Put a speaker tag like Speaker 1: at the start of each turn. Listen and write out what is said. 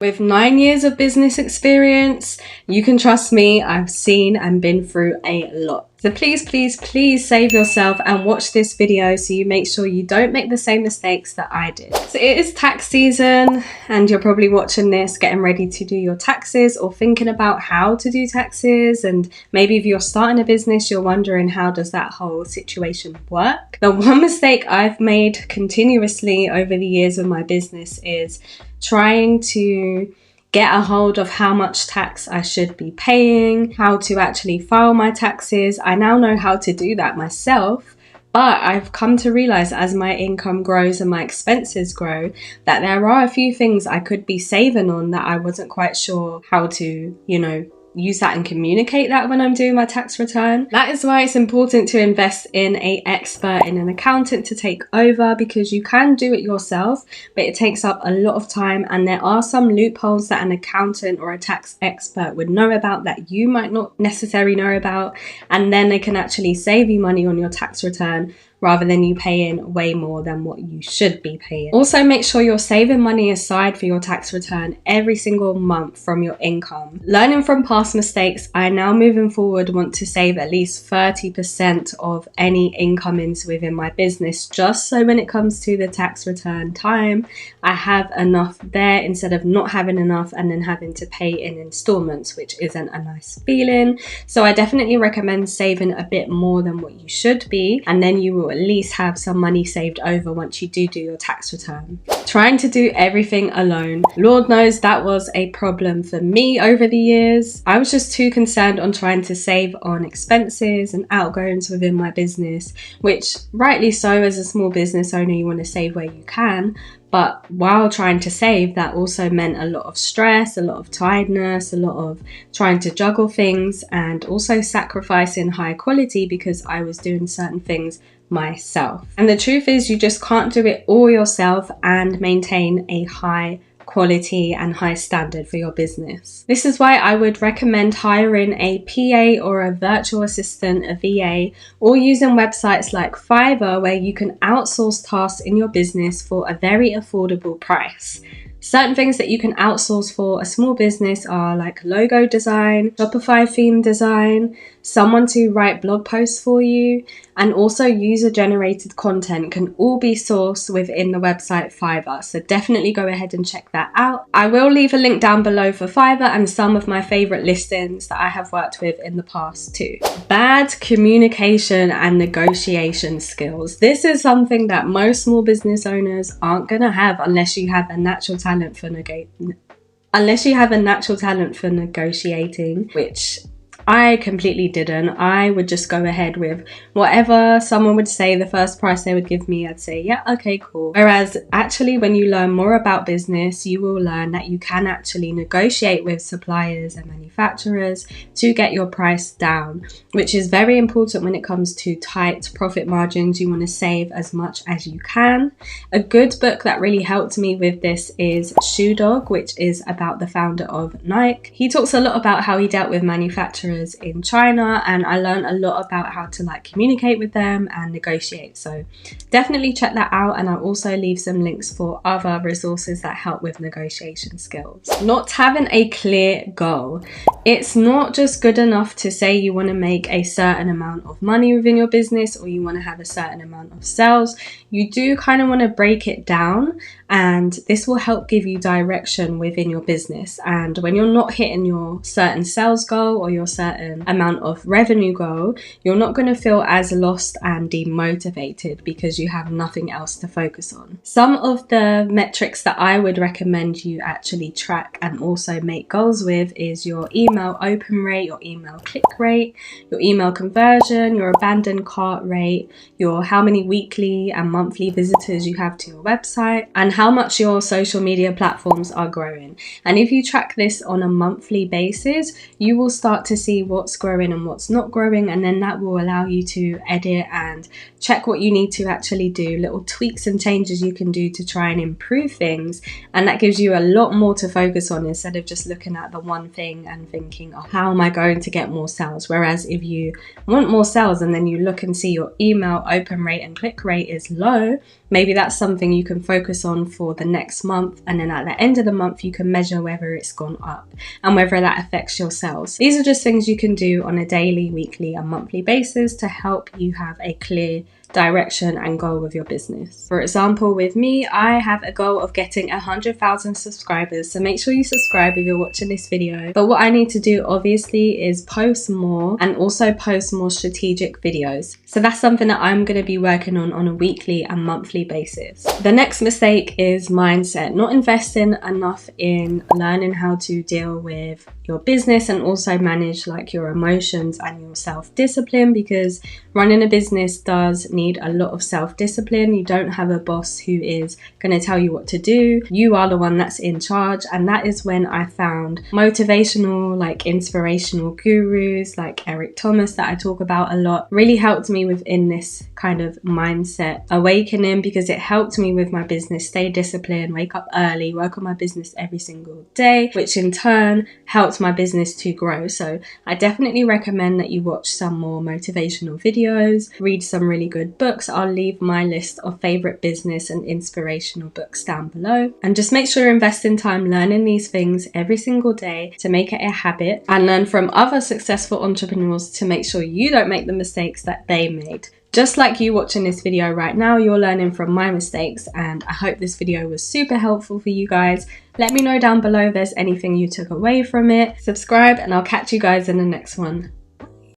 Speaker 1: With 9 years of business experience, you can trust me, I've seen and been through a lot. So please save yourself and watch this video so you make sure you don't make the same mistakes that I did. So it is tax season and you're probably watching this getting ready to do your taxes or thinking about how to do taxes, and maybe if you're starting a business you're wondering how does that whole situation work. The one mistake I've made continuously over the years of my business is trying to get a hold of how much tax I should be paying, how to actually file my taxes. I now know how to do that myself, but I've come to realize as my income grows and my expenses grow that there are a few things I could be saving on that I wasn't quite sure how to, use that and communicate that when I'm doing my tax return. That is why it's important to invest in an expert, in an accountant to take over, because you can do it yourself, but it takes up a lot of time and there are some loopholes that an accountant or a tax expert would know about that you might not necessarily know about, and then they can actually save you money on your tax return rather than you paying way more than what you should be paying. Also, make sure you're saving money aside for your tax return every single month from your income. Learning from past mistakes, I now moving forward want to save at least 30% of any incomings within my business, just so when it comes to the tax return time, I have enough there instead of not having enough and then having to pay in installments, which isn't a nice feeling. So I definitely recommend saving a bit more than what you should be, and then you will at least have some money saved over once you do your tax return. Trying to do everything alone, Lord knows that was a problem for me over the years. I was just too concerned on trying to save on expenses and outgoings within my business, which rightly so, as a small business owner you want to save where you can. But while trying to save, that also meant a lot of stress, a lot of tiredness, a lot of trying to juggle things, and also sacrificing high quality because I was doing certain things myself. And the truth is, you just can't do it all yourself and maintain a high quality and high standard for your business. This is why I would recommend hiring a PA or a virtual assistant, a VA, or using websites like Fiverr where you can outsource tasks in your business for a very affordable price. Certain things that you can outsource for a small business are like logo design, Shopify theme design, someone to write blog posts for you, and also user-generated content can all be sourced within the website Fiverr. So definitely go ahead and check that out. I will leave a link down below for Fiverr and some of my favorite listings that I have worked with in the past too. Bad communication and negotiation skills. This is something that most small business owners aren't going to have unless you have a natural talent for negotiating, which I completely didn't. I would just go ahead with whatever someone would say, the first price they would give me, I'd say, yeah, okay, cool. Whereas actually when you learn more about business, you will learn that you can actually negotiate with suppliers and manufacturers to get your price down, which is very important when it comes to tight profit margins. You want to save as much as you can. A good book that really helped me with this is Shoe Dog, which is about the founder of Nike. He talks a lot about how he dealt with manufacturers in China, and I learned a lot about how to communicate with them and negotiate. So definitely check that out, and I'll also leave some links for other resources that help with negotiation skills. Not having a clear goal. It's not just good enough to say you want to make a certain amount of money within your business or you want to have a certain amount of sales. You do kind of want to break it down, and this will help give you direction within your business. And when you're not hitting your certain sales goal or your certain amount of revenue goal, you're not going to feel as lost and demotivated because you have nothing else to focus on. Some of the metrics that I would recommend you actually track and also make goals with is your email open rate, your email click rate, your email conversion, your abandoned cart rate, your how many weekly and monthly visitors you have to your website, and how much your social media platforms are growing. And if you track this on a monthly basis, you will start to see what's growing and what's not growing, and then that will allow you to edit and check what you need to actually do, little tweaks and changes you can do to try and improve things, and that gives you a lot more to focus on instead of just looking at the one thing and thinking, oh, how am I going to get more sales? Whereas if you want more sales and then you look and see your email open rate and click rate is low, maybe that's something you can focus on for the next month, and then at the end of the month you can measure whether it's gone up and whether that affects your sales. These are just things you can do on a daily, weekly and monthly basis to help you have a clear direction and goal with your business. For example, with me, I have a goal of getting 100,000 subscribers, so make sure you subscribe if you're watching this video. But what I need to do obviously is post more and also post more strategic videos. So that's something that I'm going to be working on a weekly and monthly basis. The next mistake is mindset, not investing enough in learning how to deal with your business and also manage like your emotions and your self-discipline, because running a business does need a lot of self-discipline. You don't have a boss who is going to tell you what to do. You are the one that's in charge, and that is when I found motivational, like inspirational gurus like Eric Thomas that I talk about a lot really helped me within this kind of mindset awakening, because it helped me with my business stay disciplined, wake up early, work on my business every single day, which in turn helped my business to grow. So I definitely recommend that you watch some more motivational videos, read some really good books. I'll leave my list of favorite business and inspirational books down below, and just make sure you're investing time learning these things every single day to make it a habit, and learn from other successful entrepreneurs to make sure you don't make the mistakes that they made. Just like you watching this video right now, you're learning from my mistakes, and I hope this video was super helpful for you guys. Let me know down below if there's anything you took away from it. Subscribe, and I'll catch you guys in the next one.